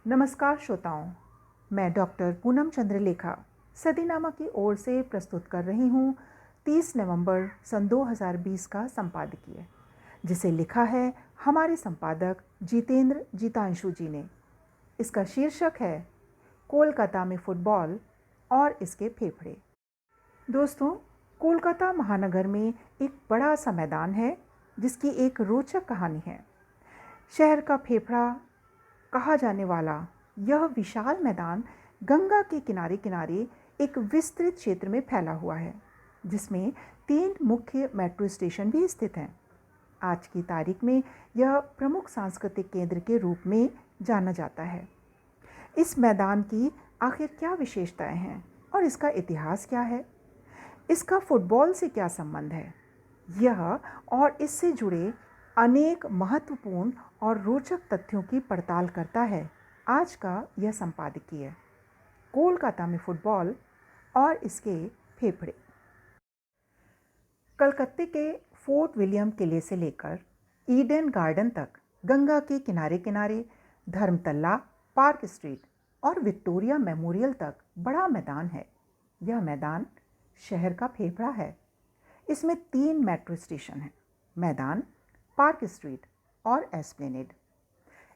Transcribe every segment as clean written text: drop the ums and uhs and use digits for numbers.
नमस्कार श्रोताओं, मैं डॉक्टर पूनम चंद्रलेखा सदीनामा की ओर से प्रस्तुत कर रही हूँ 30 नवंबर सन 2020 का संपादकीय, जिसे लिखा है हमारे संपादक जितेंद्र जीतांशु जी ने। इसका शीर्षक है कोलकाता में फुटबॉल और इसके फेफड़े। दोस्तों, कोलकाता महानगर में एक बड़ा सा मैदान है जिसकी एक रोचक कहानी है। शहर का फेफड़ा कहा जाने वाला यह विशाल मैदान गंगा के किनारे किनारे एक विस्तृत क्षेत्र में फैला हुआ है, जिसमें 3 मुख्य मेट्रो स्टेशन भी स्थित हैं। आज की तारीख में यह प्रमुख सांस्कृतिक केंद्र के रूप में जाना जाता है। इस मैदान की आखिर क्या विशेषताएं हैं और इसका इतिहास क्या है? इसका फुटबॉल से क्या संबंध है? यह और इससे जुड़े अनेक महत्वपूर्ण और रोचक तथ्यों की पड़ताल करता है आज का यह संपादकीय, कोलकाता में फुटबॉल और इसके फेफड़े। कलकत्ते के फोर्ट विलियम किले से लेकर ईडन गार्डन तक गंगा के किनारे किनारे धर्मतल्ला, पार्क स्ट्रीट और विक्टोरिया मेमोरियल तक बड़ा मैदान है। यह मैदान शहर का फेफड़ा है। इसमें 3 मेट्रो स्टेशन हैं: मैदान, पार्क स्ट्रीट और एस्प्लेनेड।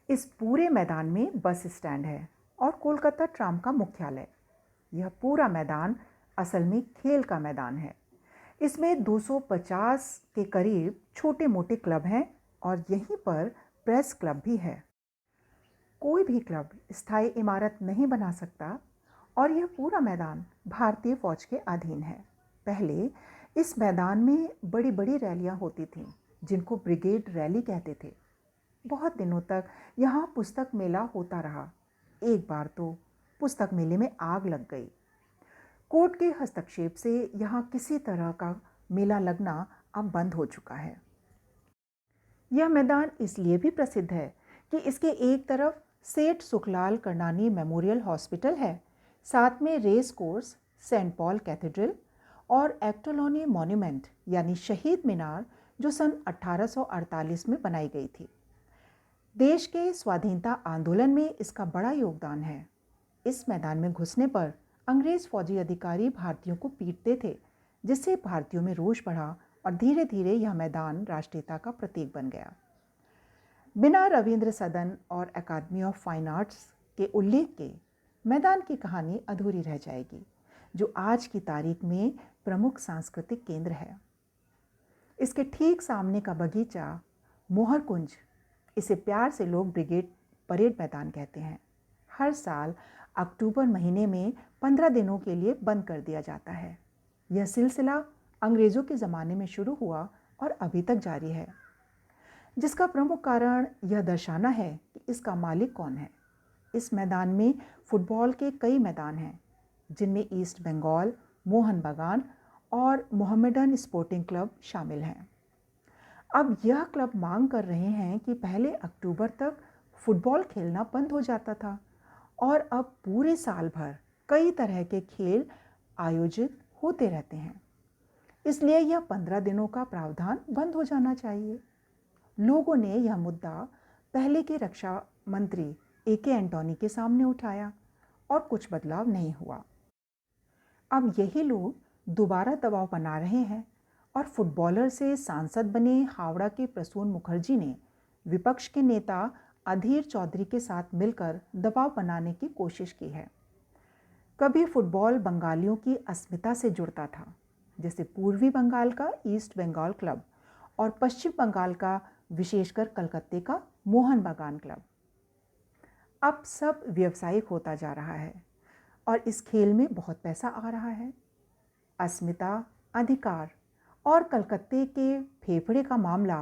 इस पूरे मैदान में बस स्टैंड है और कोलकाता ट्राम का मुख्यालय। यह पूरा मैदान असल में खेल का मैदान है। इसमें 250 के करीब छोटे मोटे क्लब हैं और यहीं पर प्रेस क्लब भी है। कोई भी क्लब स्थायी इमारत नहीं बना सकता और यह पूरा मैदान भारतीय फौज के अधीन है। पहले इस मैदान में बड़ी बड़ी रैलियां होती थीं, जिनको ब्रिगेड रैली कहते थे। बहुत दिनों तक यहाँ पुस्तक मेला होता रहा। एक बार तो पुस्तक मेले में आग लग गई। कोर्ट के हस्तक्षेप से यहाँ किसी तरह का मेला लगना अब बंद हो चुका है। यह मैदान इसलिए भी प्रसिद्ध है कि इसके एक तरफ सेठ सुखलाल करनानी मेमोरियल हॉस्पिटल है, साथ में race course, Saint Paul cathedral और एक्टोलोनी मॉन्यूमेंट यानी शहीद मीनार, जो सन 1848 में बनाई गई थी। देश के स्वाधीनता आंदोलन में इसका बड़ा योगदान है। इस मैदान में घुसने पर अंग्रेज फौजी अधिकारी भारतीयों को पीटते थे, जिससे भारतीयों में रोष बढ़ा और धीरे धीरे यह मैदान राष्ट्रीयता का प्रतीक बन गया। बिना रविंद्र सदन और अकादमी ऑफ फाइन आर्ट्स के उल्लेख के मैदान की कहानी अधूरी रह जाएगी, जो आज की तारीख में प्रमुख सांस्कृतिक केंद्र है। इसके ठीक सामने का बगीचा मोहर कुंज, इसे प्यार से लोग ब्रिगेड परेड मैदान कहते हैं, हर साल अक्टूबर महीने में 15 दिनों के लिए बंद कर दिया जाता है। यह सिलसिला अंग्रेज़ों के ज़माने में शुरू हुआ और अभी तक जारी है, जिसका प्रमुख कारण यह दर्शाना है कि इसका मालिक कौन है। इस मैदान में फुटबॉल के कई मैदान हैं, जिनमें ईस्ट बंगाल, मोहन बागान और मोहम्मडन स्पोर्टिंग क्लब शामिल हैं। अब यह क्लब मांग कर रहे हैं कि पहले अक्टूबर तक फुटबॉल खेलना बंद हो जाता था और अब पूरे साल भर कई तरह के खेल आयोजित होते रहते हैं। इसलिए यह 15 दिनों का प्रावधान बंद हो जाना चाहिए। लोगों ने यह मुद्दा पहले के रक्षा मंत्री AK एंटोनी के सामने उठाया और कुछ बदलाव नहीं हुआ। अब यही लोग दोबारा दबाव बना रहे हैं और फुटबॉलर से सांसद बने हावड़ा के प्रसून मुखर्जी ने विपक्ष के नेता अधीर चौधरी के साथ मिलकर दबाव बनाने की कोशिश की है। कभी फुटबॉल बंगालियों की अस्मिता से जुड़ता था, जैसे पूर्वी बंगाल का ईस्ट बंगाल क्लब और पश्चिम बंगाल का, विशेषकर कलकत्ते का मोहन बागान क्लब। अब सब व्यावसायिक होता जा रहा है और इस खेल में बहुत पैसा आ रहा है। अस्मिता, अधिकार और कलकत्ते के फेफड़े का मामला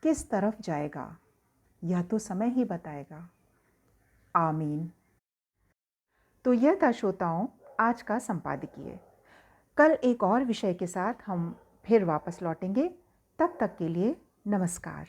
किस तरफ जाएगा, यह तो समय ही बताएगा। आमीन। तो यह था श्रोताओं आज का संपादकीय। कल एक और विषय के साथ हम फिर वापस लौटेंगे। तब तक के लिए नमस्कार।